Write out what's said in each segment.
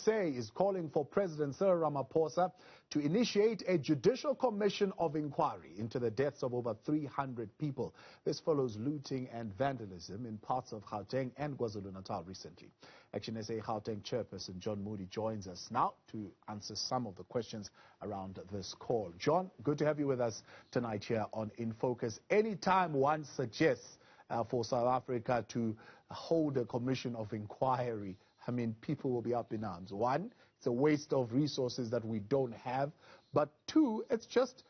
SA is calling for President Cyril Ramaphosa to initiate a judicial commission of inquiry into the deaths of over 300 people. This follows looting and vandalism in parts of Gauteng and KwaZulu-Natal recently. Action SA Gauteng chairperson John Moodey joins us now to answer some of the questions around this call. John, good to have you with us tonight here on In Focus. Anytime one suggests for South Africa to hold a commission of inquiry, I mean, people will be up in arms. One, it's a waste of resources that we don't have. But two, it's just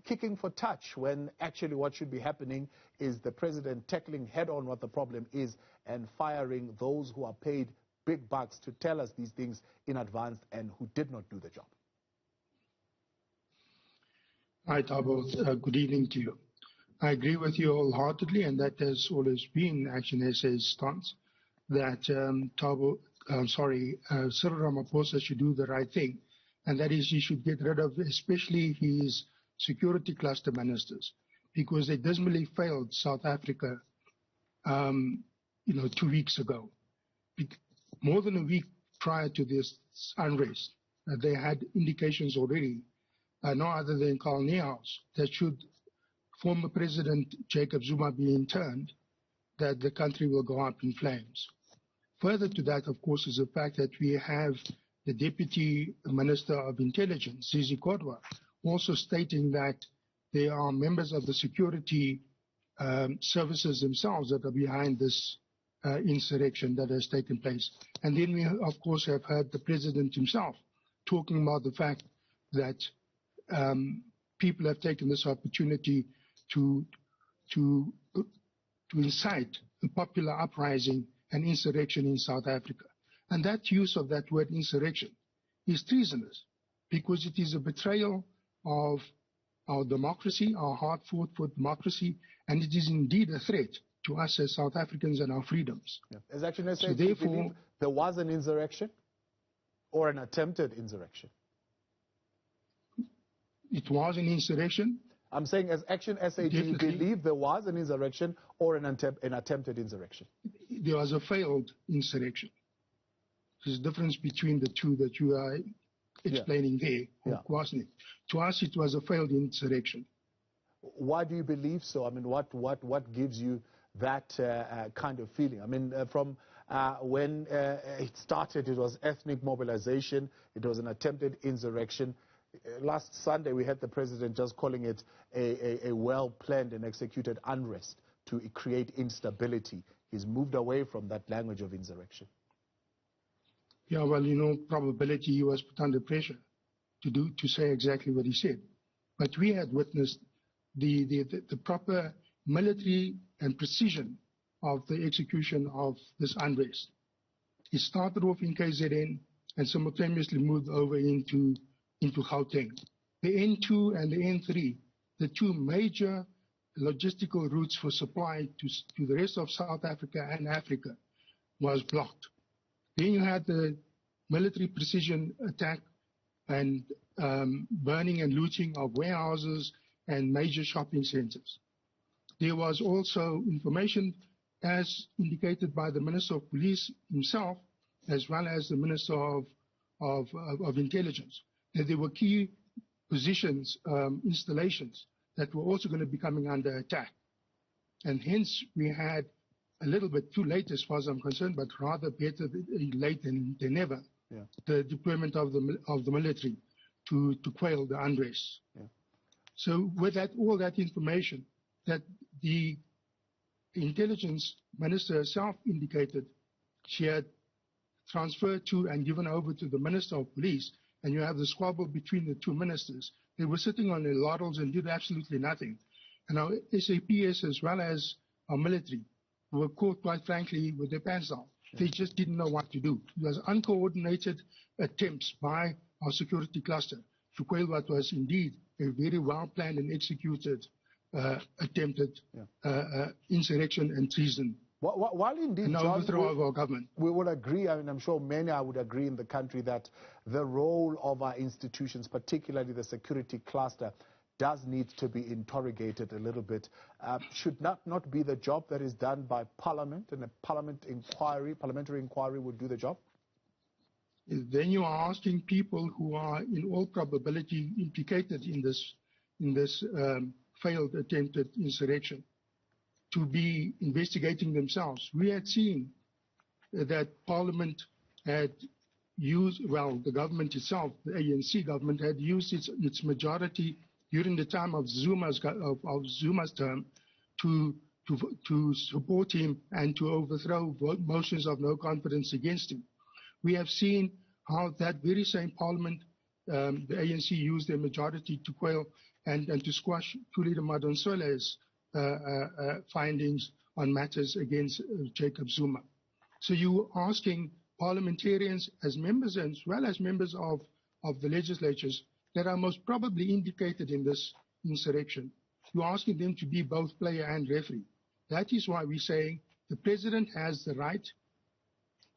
kicking for touch when actually what should be happening is the president tackling head-on what the problem is and firing those who are paid big bucks to tell us these things in advance and who did not do the job. Hi, Thabo. Good evening to you. I agree with you wholeheartedly, and that has always been Action SA's stance, that Cyril Ramaphosa should do the right thing, and that is he should get rid of especially his security cluster ministers, because they dismally failed South Africa 2 weeks ago. More than a week prior to this unrest, they had indications already, no other than Karl Niehaus, that should former President Jacob Zuma be interned, that the country will go up in flames. Further to that, of course, is the fact that we have the Deputy Minister of Intelligence, Zizi Kodwa, also stating that there are members of the security services themselves that are behind this insurrection that has taken place. And then we, of course, have heard the President himself talking about the fact that people have taken this opportunity to incite a popular uprising and insurrection in South Africa. And that use of that word insurrection is treasonous, because it is a betrayal of our democracy, our hard fought for democracy, and it is indeed a threat to us as South Africans and our freedoms. Yeah. As Action SA, so therefore, there was an insurrection or an attempted insurrection? It was an insurrection. I'm saying, as Action SA, do you believe there was an insurrection or an attempted insurrection? There was a failed insurrection. There's a difference between the two that you are explaining there. Yeah. To us, it was a failed insurrection. Why do you believe so? I mean, what gives you that kind of feeling? I mean, from when it started, it was ethnic mobilization. It was an attempted insurrection. Last Sunday, we had the president just calling it a well-planned and executed unrest to create instability. He's moved away from that language of insurrection. Yeah, well, probability he was put under pressure to say exactly what he said. But we had witnessed the proper military and precision of the execution of this unrest. It started off in KZN and simultaneously moved over into Gauteng. The N2 and the N3, the two major logistical routes for supply to the rest of South Africa and Africa, was blocked. Then you had the military precision attack and burning and looting of warehouses and major shopping centers. There was also information, as indicated by the Minister of Police himself, as well as the Minister of Intelligence, that there were key positions, installations that were also going to be coming under attack. And hence we had a little bit too late as far as I'm concerned, but rather better late than never, the deployment of the military to quail the unrest. Yeah. So with that, all that information that the intelligence minister herself indicated she had transferred to and given over to the Minister of Police, and you have the squabble between the two ministers. They were sitting on their laurels and did absolutely nothing. And our SAPS, as well as our military, were caught, quite frankly, with their pants down. They just didn't know what to do. It was uncoordinated attempts by our security cluster to quail what was indeed a very well-planned and executed attempted insurrection and treason. While indeed, an overthrow of our government. We will agree, I mean, I'm sure many would agree in the country that the role of our institutions, particularly the security cluster, does need to be interrogated a little bit. Should not be the job that is done by Parliament, and a parliamentary inquiry would do the job? then you are asking people who are in all probability implicated in this failed attempted insurrection to be investigating themselves. We had seen that Parliament had used, well, the government itself, the ANC government, had used its majority during the time of Zuma's term to support him and to overthrow motions of no confidence against him. We have seen how that very same Parliament, the ANC used their majority to quail and to squash Thuli Madonsola's findings on matters against Jacob Zuma. So you are asking parliamentarians as members as well as members of the legislatures that are most probably indicated in this insurrection. You're asking them to be both player and referee. That is why we're saying the president has the right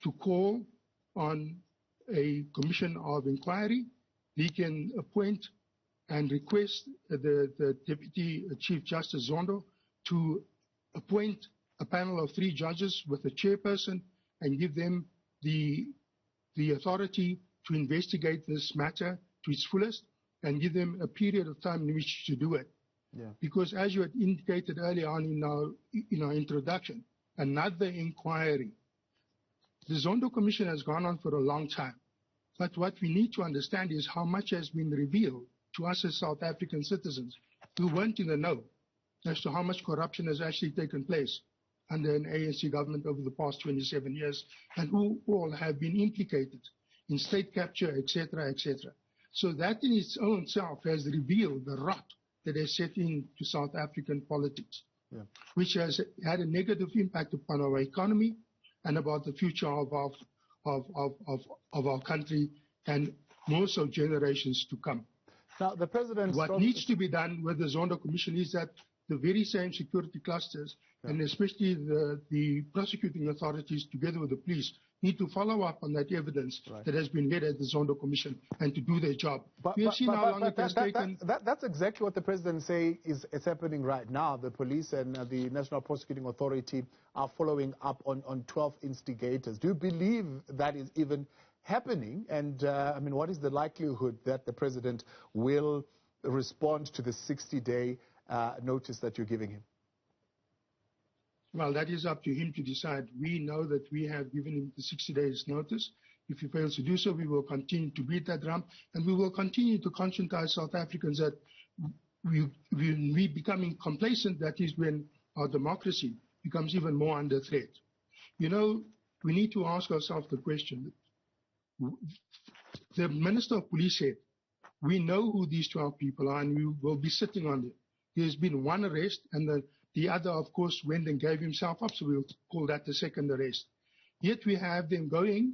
to call on a commission of inquiry. He can appoint and request the Deputy Chief Justice Zondo to appoint a panel of 3 judges with a chairperson and give them the authority to investigate this matter to its fullest and give them a period of time in which to do it. Yeah. Because as you had indicated earlier on in our introduction, another inquiry. The Zondo Commission has gone on for a long time. But what we need to understand is how much has been revealed to us as South African citizens who weren't in the know as to how much corruption has actually taken place under an ANC government over the past 27 years and who all have been implicated in state capture, etc., etc. So that in its own self has revealed the rot that has set into South African politics, which has had a negative impact upon our economy and about the future of our country and more so generations to come. Now, the President... What needs to be done with the Zondo Commission is that the very same security clusters and especially the prosecuting authorities together with the police need to follow up on that evidence that has been led at the Zondo Commission and to do their job. We have seen how long it has taken. That's exactly what the President say is happening right now. The police and the National Prosecuting Authority are following up on 12 instigators. Do you believe that is even happening? And I mean, what is the likelihood that the President will respond to the 60-day notice that you're giving him? Well, that is up to him to decide. We know that we have given him the 60 days notice. If he fails to do so, we will continue to beat that drum, and we will continue to conscientize South Africans that we becoming complacent. That is when our democracy becomes even more under threat. You know, we need to ask ourselves the question. The Minister of Police said, we know who these 12 people are, and we will be sitting on them. There's been one arrest, and the other, of course, went and gave himself up, so we'll call that the second arrest. Yet we have them going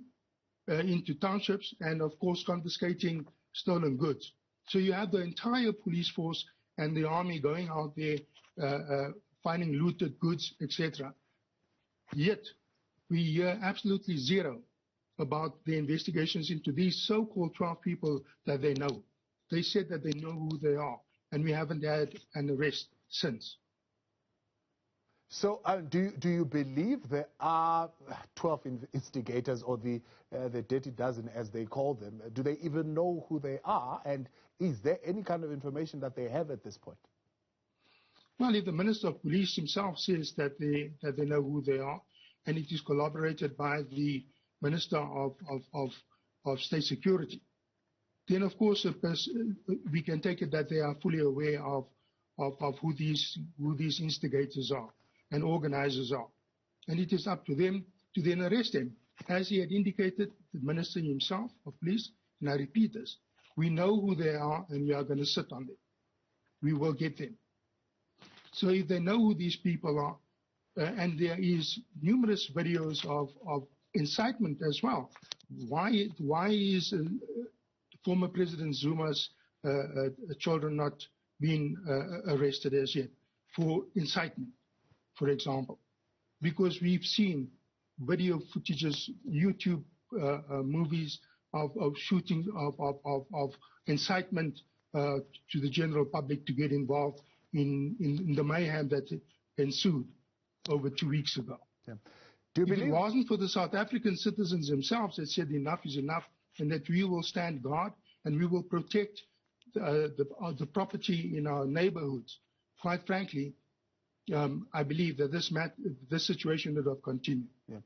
into townships and, of course, confiscating stolen goods. So you have the entire police force and the army going out there finding looted goods, etc. Yet we hear absolutely zero about the investigations into these so-called 12 people that they know. They said that they know who they are, and we haven't had an arrest since. So do you believe there are 12 instigators, or the dirty dozen as they call them? Do they even know who they are? And is there any kind of information that they have at this point? Well, if the Minister of Police himself says that they know who they are, and it is corroborated by the Minister of State Security, then of course we can take it that they are fully aware of who these instigators are and organizers are. And it is up to them to then arrest them. As he had indicated, the Minister himself of Police, and I repeat this, we know who they are and we are going to sit on them. We will get them. So if they know who these people are, and there is numerous videos of incitement as well, why is former President Zuma's children not being arrested as yet for incitement, for example? Because we've seen video footages, YouTube movies of shooting, of incitement to the general public to get involved in the mayhem that ensued over 2 weeks ago. Yeah. Do you believe it wasn't for the South African citizens themselves that said enough is enough, and that we will stand guard and we will protect the property in our neighborhoods. Quite frankly, I believe that this situation would have continued. Yeah.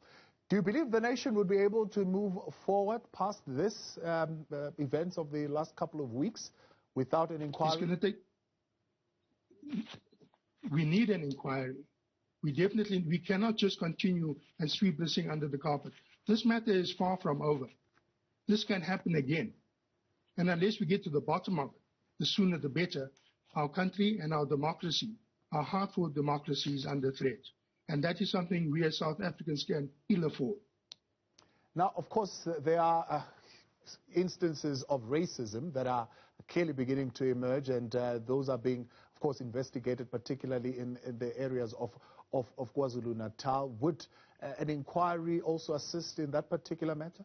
Do you believe the nation would be able to move forward past this events of the last couple of weeks without an inquiry? It's going to take. We need an inquiry. We cannot just continue and sweep this thing under the carpet. This matter is far from over. This can happen again. And unless we get to the bottom of it, the sooner the better, our country and our democracy, our hard-fought democracy is under threat. And that is something we as South Africans can ill afford. Now, of course, there are instances of racism that are clearly beginning to emerge, and those are being, of course, investigated, particularly in the areas of KwaZulu-Natal. Would an inquiry also assist in that particular matter?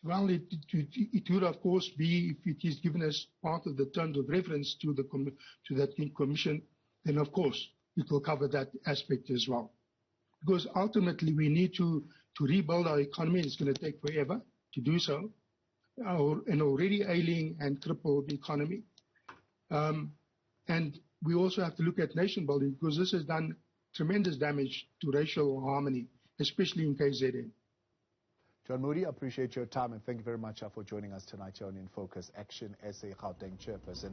Well, it would, of course, be, if it is given as part of the terms of reference to that commission, then, of course, it will cover that aspect as well. Because ultimately, we need to rebuild our economy. It's going to take forever to do so. An already ailing and crippled economy. And we also have to look at nation building, because this has done tremendous damage to racial harmony, especially in KZN. John Moodey, I appreciate your time, and thank you very much for joining us tonight here on In Focus. Action SA Gauteng chairperson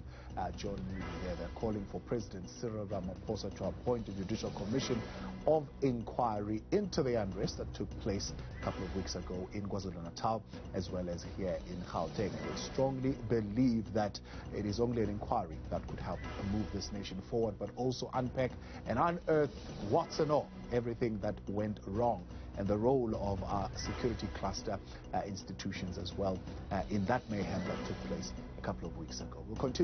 John Moodey there. They're calling for President Cyril Ramaphosa to appoint a judicial commission of inquiry into the unrest that took place a couple of weeks ago in KwaZulu-Natal as well as here in Gauteng. They strongly believe that it is only an inquiry that could help move this nation forward, but also unpack and unearth what's and all, everything that went wrong, and the role of our security cluster institutions as well in that mayhem that took place a couple of weeks ago. We'll continue.